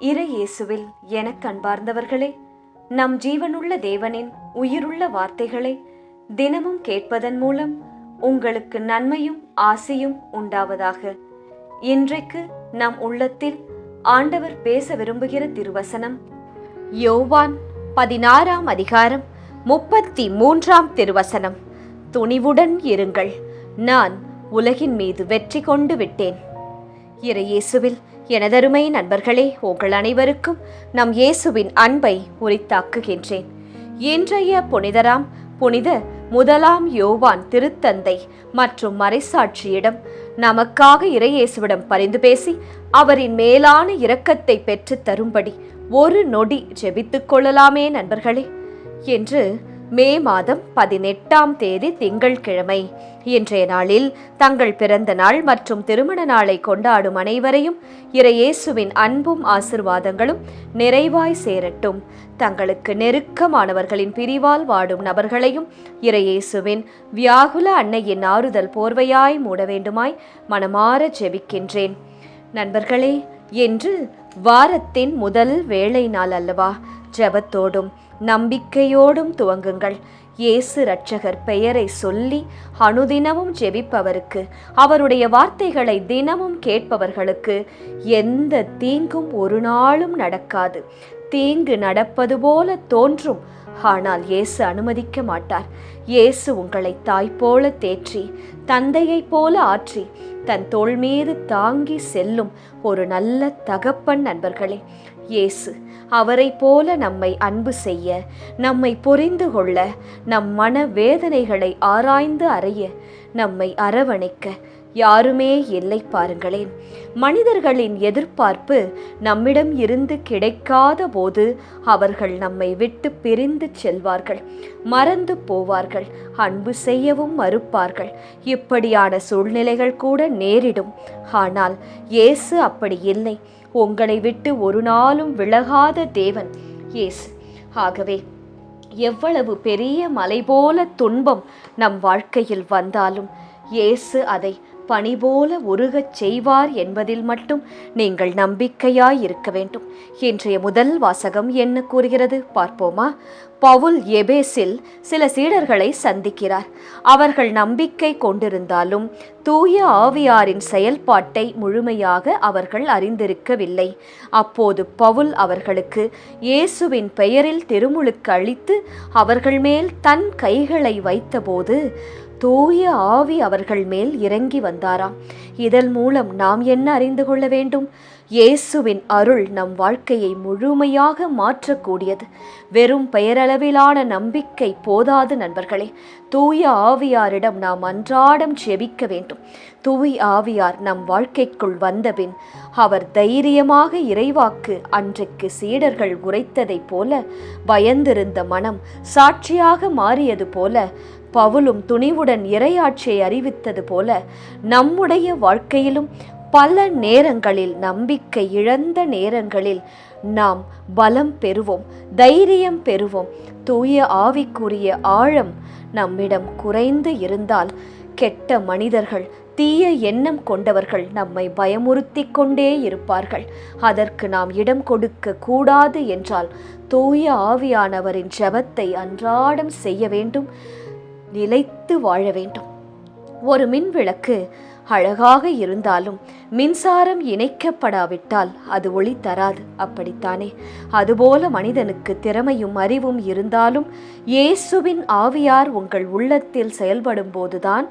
இறை இயேசுவில் எனக்கு அன்பார்ந்தவர்களே, நம் ஜீவனுள்ள தேவனின் உயிருள்ள வார்த்தைகளை தினமும் கேட்பதன் மூலம் உங்களுக்கு நன்மையும் ஆசையும் உண்டாவதாக. இன்றைக்கு நம் உள்ளத்தில் ஆண்டவர் பேச விரும்புகிற திருவசனம் யோவான் 16ஆம் அதிகாரம் 33ஆம் திருவசனம். துணிவுடன் இருங்கள், நான் உலகின் மீது வெற்றி கொண்டு விட்டேன். இறை இயேசுவில் எனதருமை நண்பர்களே, உங்கள் அனைவருக்கும் நம் இயேசுவின் அன்பை உரித்தாக்குகின்றேன். இன்றைய புனிதராம் புனித 1ஆம் யோவான் திருத்தந்தை மற்றும் மறைசாட்சியிடம் நமக்காக இறை இயேசுவிடம் பரிந்து பேசி அவரின் மேலான இரக்கத்தை பெற்று தரும்படி ஒரு நொடி ஜெபித்துக் கொள்ளலாமே நண்பர்களே. என்று மே மாதம் 18ஆம் தேதி திங்கட்கிழமை இன்றைய நாளில் தங்கள் பிறந்த நாள் மற்றும் திருமண நாளை கொண்டாடும் அனைவரையும் இறை இயேசுவின் அன்பும் ஆசிர்வாதங்களும் நிறைவாய் சேரட்டும். தங்களுக்கு நெருக்கமானவர்களின் பிரிவால் வாடும் நபர்களையும் இறை இயேசுவின் வியாகுல அன்னையின் ஆறுதல் போர்வையாய் மூட வேண்டுமாய் மனமாற ஜெபிக்கின்றேன். நண்பர்களே, இன்று வாரத்தின் முதல் வேளை நாள் அல்லவா? ஜெபத்தோடும் நம்பிக்கையோடும் துவங்குங்கள். இயேசு இரட்சகர் பெயரை சொல்லி அனுதினமும் ஜெபிப்பவருக்கு, அவருடைய வார்த்தைகளை தினமும் கேட்பவர்களுக்கு எந்த தீங்கும் ஒரு நாளும் நடக்காது. தீங்கு நடப்பது போல தோன்றும், ஆனால் இயேசு அனுமதிக்க மாட்டார். இயேசு உங்களை தாய் போல தேற்றி, தந்தையைப் போல ஆற்றி, தன் தோள் மீது தாங்கி செல்லும் ஒரு நல்ல தகப்பன். நண்பர்களே, இயேசு அவரை போல நம்மை அன்பு செய்ய, நம்மை புரிந்து கொள்ள, நம் மன வேதனைகளை ஆராய்ந்து அறிய, நம்மை அரவணைக்க யாருமே இல்லை. பாருங்களேன், மனிதர்களின் எதிர்பார்ப்பு நம்மிடம் இருந்து கிடைக்காத போது அவர்கள் நம்மை விட்டு பிரிந்து செல்வார்கள், மறந்து போவார்கள், அன்பு செய்யவும் மறுப்பார்கள். இப்படியான சூழ்நிலைகள் கூட நேரிடும். ஆனால் இயேசு அப்படி இல்லை. உங்களை விட்டு ஒரு நாளும் விலகாத தேவன் இயேசு. ஆகவே எவ்வளவு பெரிய மலை போல துன்பம் நம் வாழ்க்கையில் வந்தாலும் இயேசு அதை பனி போல உருகச் செய்வார் என்பதில் மட்டும் நீங்கள் நம்பிக்கையாய் இருக்க வேண்டும். இன்றைய முதல் வாசகம் என்ன கூறுகிறது பார்ப்போமா? பவுல் எபேசில் சில சீடர்களை சந்திக்கிறார். அவர்கள் நம்பிக்கை கொண்டிருந்தாலும் தூய ஆவியாரின் செயல்பாட்டை முழுமையாக அவர்கள் அறிந்திருக்கவில்லை. அப்போது பவுல் அவர்களுக்கு இயேசுவின் பெயரில் திருமுழுக்கு அளித்து அவர்கள் மேல் தன் கைகளை வைத்தபோது தூய ஆவி அவர்கள் மேல் இறங்கி வந்தாராம். இதன் மூலம் நாம் என்ன அறிந்து கொள்ள வேண்டும்? இயேசுவின் அருள் நம் வாழ்க்கையை முழுமையாக மாற்றக்கூடியது. வெறும் பெயரளவிலான நம்பிக்கை போதாது நண்பர்களே. தூய ஆவியாரிடம் நாம் அன்றாடம் ஜெபிக்க வேண்டும். தூய ஆவியார் நம் வாழ்க்கைக்குள் வந்தபின் அவர் தைரியமாக இறைவாக்கு அன்றைக்கு சீடர்கள் உரைத்ததைப் போல பயந்திருந்த மனம் சாட்சியாக மாறியது போல, பவுலும் துணிவுடன் இறையாட்சியை அறிவித்தது போல நம்முடைய வாழ்க்கையிலும் பல நேரங்களில், நம்பிக்கை இழந்த நேரங்களில் நாம் பலம் பெறுவோம், தைரியம் பெறுவோம். தூய ஆவிக்குரிய ஆழம் நம்மிடம் குறைந்து இருந்தால் கெட்ட மனிதர்கள், தீய எண்ணம் கொண்டவர்கள் நம்மை பயமுறுத்தி கொண்டே இருப்பார்கள். அதற்கு நாம் இடம் கொடுக்க கூடாது என்றால் தூய ஆவியானவரின் ஜெபத்தை அன்றாடம் செய்ய வேண்டும், நிலைத்து வாழ வேண்டும். ஒரு மின் விளக்கு அழகாக இருந்தாலும் மின்சாரம் இணைக்கப்படாவிட்டால் அது ஒளி தராது. அப்படித்தானே? அதுபோல மனிதனுக்கு திறமையும் அறிவும் இருந்தாலும் இயேசுவின் ஆவியார் உங்கள் உள்ளத்தில் செயல்படும் போதுதான்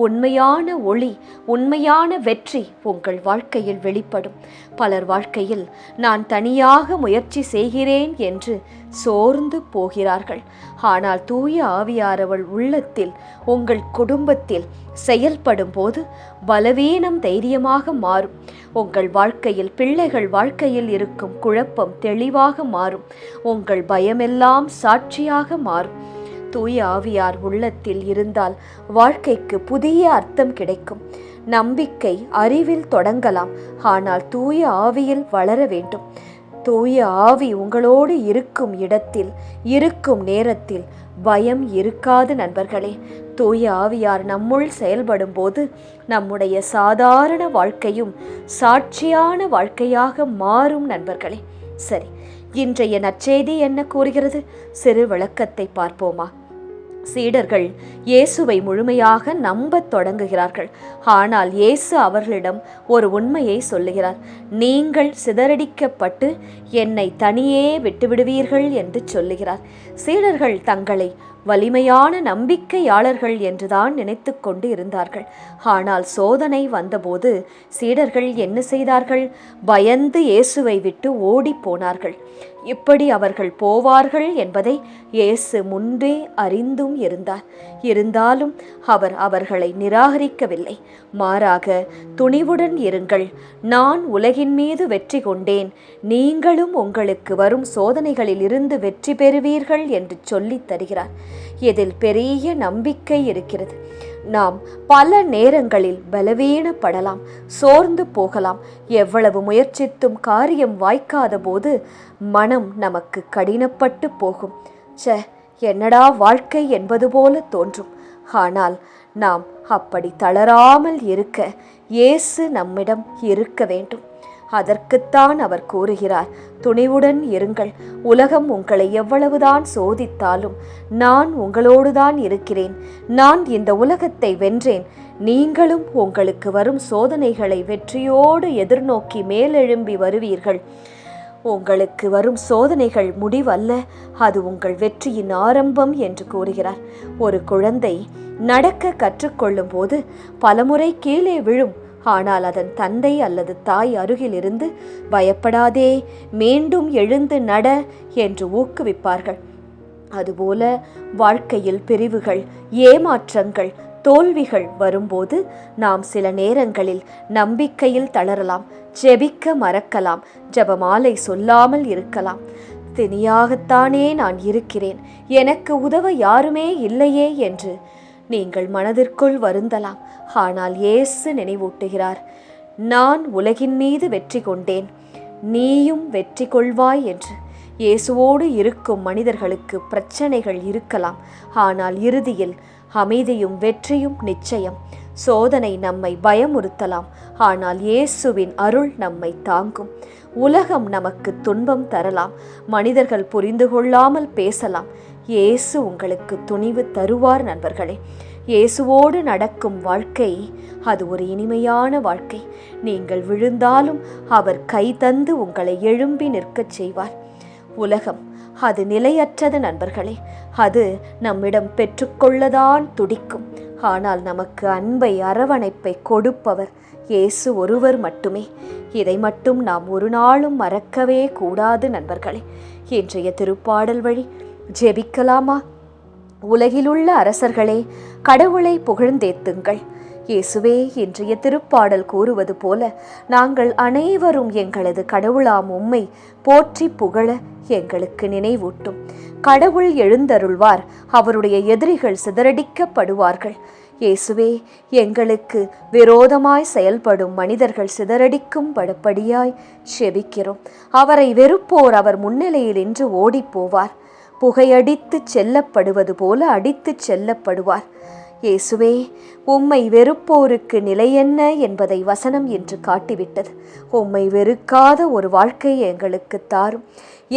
உண்மையான ஒளி, உண்மையான வெற்றி உங்கள் வாழ்க்கையில் வெளிப்படும். பலர் வாழ்க்கையில் நான் தனியாக முயற்சி செய்கிறேன் என்று சோர்ந்து போகிறார்கள். ஆனால் தூய ஆவியாரவள் உள்ளத்தில், உங்கள் குடும்பத்தில் செயல்படும் போது பலவீனம் தைரியமாக மாறும். உங்கள் வாழ்க்கையில், பிள்ளைகள் வாழ்க்கையில் இருக்கும் குழப்பம் தெளிவாக மாறும். உங்கள் பயமெல்லாம் சாட்சியாக மாறும். தூய ஆவியார் உள்ளத்தில் இருந்தால் வாழ்க்கைக்கு புதிய அர்த்தம் கிடைக்கும். நம்பிக்கை அறிவில் தொடங்கலாம், ஆனால் தூய ஆவியில் வளர வேண்டும். தூய ஆவி உங்களோடு இருக்கும் இடத்தில், இருக்கும் நேரத்தில் பயம் இருக்காது நண்பர்களே. தூய ஆவியார் நம்முள் செயல்படும் போது நம்முடைய சாதாரண வாழ்க்கையும் சாட்சியான வாழ்க்கையாக மாறும் நண்பர்களே. சரி, இன்றைய நற்செய்தி என்ன கூறுகிறது? சிறு விளக்கத்தை பார்ப்போமா? சீடர்கள் இயேசுவை முழுமையாக நம்பத் தொடங்குகிறார்கள். ஆனால் இயேசு அவர்களிடம் ஒரு உண்மையை சொல்லுகிறார். நீங்கள் சிதறடிக்கப்பட்டு என்னை தனியே விட்டுவிடுவீர்கள் என்று சொல்லுகிறார். சீடர்கள் தங்களை வலிமையான நம்பிக்கையாளர்கள் என்றுதான் நினைத்து கொண்டு இருந்தார்கள். ஆனால் சோதனை வந்தபோது சீடர்கள் என்ன செய்தார்கள்? பயந்து இயேசுவை விட்டு ஓடி போனார்கள். இப்படி அவர்கள் போவார்கள் என்பதை இயேசு முன்பே அறிந்தும் இருந்தார். இருந்தாலும் அவர் அவர்களை நிராகரிக்கவில்லை. மாறாக, துணிவுடன் இருங்கள், நான் உலகின் மீது வெற்றி கொண்டேன், நீங்களும் உங்களுக்கு வரும் சோதனைகளில் இருந்து வெற்றி பெறுவீர்கள் என்று சொல்லித் தருகிறார். இதில் பெரிய நம்பிக்கை இருக்கிறது. நாம் பல நேரங்களில் பலவீனப்படலாம், சோர்ந்து போகலாம். எவ்வளவு முயற்சித்தும் காரியம் வாய்க்காத போது மனம் நமக்கு கடினப்பட்டு போகும். என்னடா வாழ்க்கை என்பது போல தோன்றும். ஆனால் நாம் அப்படி தளராமல் இருக்க இயேசு நம்மிடம் இருக்க வேண்டும். அதற்குத்தான் அவர் கூறுகிறார், துணிவுடன் இருங்கள், உலகம் உங்களை எவ்வளவுதான் சோதித்தாலும் நான் உங்களோடுதான் இருக்கிறேன். நான் இந்த உலகத்தை வென்றேன். நீங்களும் உங்களுக்கு வரும் சோதனைகளை வெற்றியோடு எதிர்நோக்கி மேலெழும்பி வருவீர்கள். உங்களுக்கு வரும் சோதனைகள் முடிவல்ல, அது உங்கள் வெற்றியின் ஆரம்பம் என்று கூறுகிறார். ஒரு குழந்தை நடக்க கற்றுக்கொள்ளும் போது பலமுறை கீழே விழும். ஆனால் அதன் தந்தை அல்லது தாய் அருகில் இருந்து பயப்படாதே, மீண்டும் எழுந்து நட என்று ஊக்குவிப்பார்கள். அதுபோல வாழ்க்கையில் பிரிவுகள், ஏமாற்றங்கள், தோல்விகள் வரும்போது நாம் சில நேரங்களில் நம்பிக்கையில் தளரலாம், ஜெபிக்க மறக்கலாம், ஜெபமாலை சொல்லாமல் இருக்கலாம். தனியாகத்தானே நான் இருக்கிறேன், எனக்கு உதவ யாருமே இல்லையே என்று நீங்கள் மனதிற்குள் வருந்தலாம். ஆனால் இயேசு நினைவூட்டுகிறார், நான் உலகின் மீது வெற்றி கொண்டேன், நீயும் வெற்றி கொள்வாய் என்று. இயேசுவோடு இருக்கும் மனிதர்களுக்கு பிரச்சனைகள் இருக்கலாம், ஆனால் இறுதியில் அமைதியும் வெற்றியும் நிச்சயம். சோதனை நம்மை பயமுறுத்தலாம், ஆனால் இயேசுவின் அருள் நம்மை தாங்கும். உலகம் நமக்கு துன்பம் தரலாம், மனிதர்கள் புரிந்து கொள்ளாமல் பேசலாம். இயேசு உங்களுக்கு துணிவு தருவார் நண்பர்களே. இயேசுவோடு நடக்கும் வாழ்க்கை அது ஒரு இனிமையான வாழ்க்கை. நீங்கள் விழுந்தாலும் அவர் கை தந்து உங்களை எழும்பி நிற்கச் செய்வார். உலகம் அது நிலையற்றது நண்பர்களே. அது நம்மிடம் பெற்றுக்கொள்ளதான் துடிக்கும். ஆனால் நமக்கு அன்பை, அரவணைப்பை கொடுப்பவர் இயேசு ஒருவர் மட்டுமே. இதை மட்டும் நாம் ஒரு நாளும் மறக்கவே கூடாது நண்பர்களே. இன்றைய திருப்பாடல் வழி ஜெபிக்கலாமா? உலகிலுள்ள அரசர்களே, கடவுளை புகழ்ந்தேத்துங்கள். இயேசுவே, இன்றைய திருப்பாடல் கூறுவது போல நாங்கள் அனைவரும் எங்களது கடவுளாம் உம்மை போற்றி புகழ எங்களுக்கு நினைவூட்டும். கடவுள் எழுந்தருள்வார், அவருடைய எதிரிகள் சிதறடிக்கப்படுவார்கள். இயேசுவே, எங்களுக்கு விரோதமாய் செயல்படும் மனிதர்கள் சிதறடிக்கும் படுபடியாய் செபிக்கிறோம். அவரை வெறுப்போர் அவர் முன்னிலையில் இன்று ஓடிப்போவார். புகையடித்து செல்லப்படுவது போல அடித்து செல்லப்படுவார். இயேசுவே, உம்மை வெறுப்போருக்கு நிலை என்ன என்பதை வசனம் என்று காட்டிவிட்டது. உம்மை வெறுக்காத ஒரு வாழ்க்கையை எங்களுக்கு தாரும்.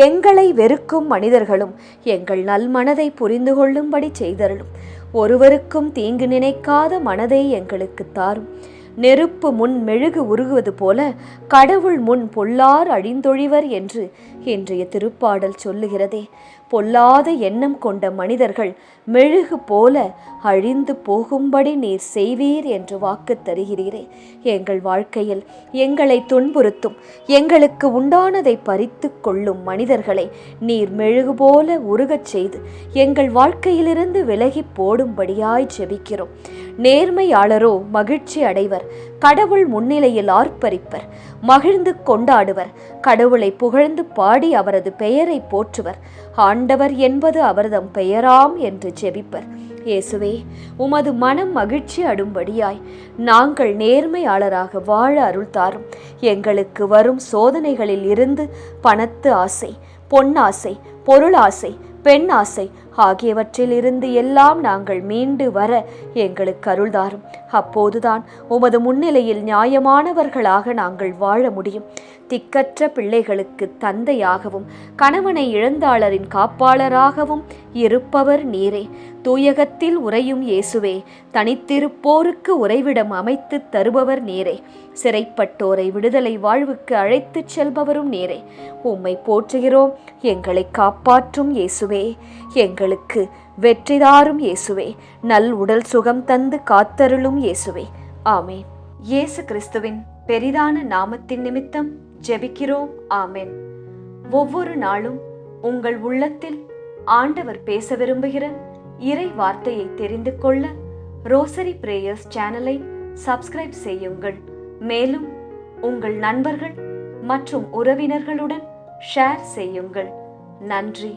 எங்களை வெறுக்கும் மனிதர்களும் எங்கள் நல்மனதை புரிந்து கொள்ளும்படி செய்தருளும். ஒருவருக்கும் தீங்கு நினைக்காத மனதை எங்களுக்கு தாரும். நெருப்பு முன் மெழுகு உருகுவது போல கடவுள் முன் பொல்லார் அழிந்தொழிவர் என்று இன்றைய திருப்பாடல் சொல்லுகிறதே. பொல்லாத எண்ணம் கொண்ட மனிதர்கள் மெழுகு போல அழிந்து போகும்படி நீர் செய்வீர் என்று வாக்கு தருகிறீரே. எங்கள் வாழ்க்கையில் எங்களை துன்புறுத்தும், எங்களுக்கு உண்டானதை பறித்து கொள்ளும் மனிதர்களை நீர் மெழுகு போல உருகச் செய்து எங்கள் வாழ்க்கையிலிருந்து விலகி போடும்படியாய் ஜெபிக்கிறோம். நேர்மையாளரோ மகிழ்ச்சி அடைவர், கடவுள் முன்னிலையில் ஆர்ப்பரிப்பர், மகிழ்ந்து கொண்டாடுவர், கடவுளை புகழ்ந்து பாடி அவரது பெயரை போற்றுவர், ஆண்டவர் என்பது அவர்தம் பெயராம் என்று ஜெபிப்பர். இயேசுவே, உமது மனம் மகிழ்ச்சி அடும்படியாய் நாங்கள் நேர்மையாளராக வாழ அருள் தாரும். எங்களுக்கு வரும் சோதனைகளில் இருந்து பணத்து ஆசை, பொன்னாசை, பொருளாசை, பெண் ஆசை ஆகியவற்றில் இருந்து எல்லாம் நாங்கள் மீண்டு வர எங்களுக்கு அருள்தாரும். அப்போதுதான் உமது முன்னிலையில் நியாயமானவர்களாக நாங்கள் வாழ முடியும். திக்கற்ற பிள்ளைகளுக்கு தந்தையாகவும் கணவனை இழந்தாளரின் காப்பாளராகவும் இருப்பவர் நீரே. தூயகத்தில் உறையும் இயேசுவே, தனித்திருப்போருக்கு உறைவிடம் அமைத்து தருபவர் நீரே. சிறைப்பட்டோரை விடுதலை வாழ்வுக்கு அழைத்துச் செல்பவரும் நீரே. உம்மை போற்றுகிறோம். எங்களை காப்பாற்றும் இயேசுவே, எங்களுக்கு வெற்றிதாரும் இயேசுவே, நல் உடல் சுகம் தந்து காத்தருளும் இயேசுவே. ஆமேன். இயேசு கிறிஸ்துவின் பெரிதான நாமத்தின் நிமித்தம் ஜெபிக்கிறோம். ஆமென். ஒவ்வொரு நாளும் உங்கள் உள்ளத்தில் ஆண்டவர் பேச விரும்புகிற இறை வார்த்தையை தெரிந்து கொள்ள ரோசரி பிரேயர்ஸ் சேனலை சப்ஸ்கிரைப் செய்யுங்கள். மேலும் உங்கள் நண்பர்கள் மற்றும் உறவினர்களுடன் ஷேர் செய்யுங்கள். நன்றி.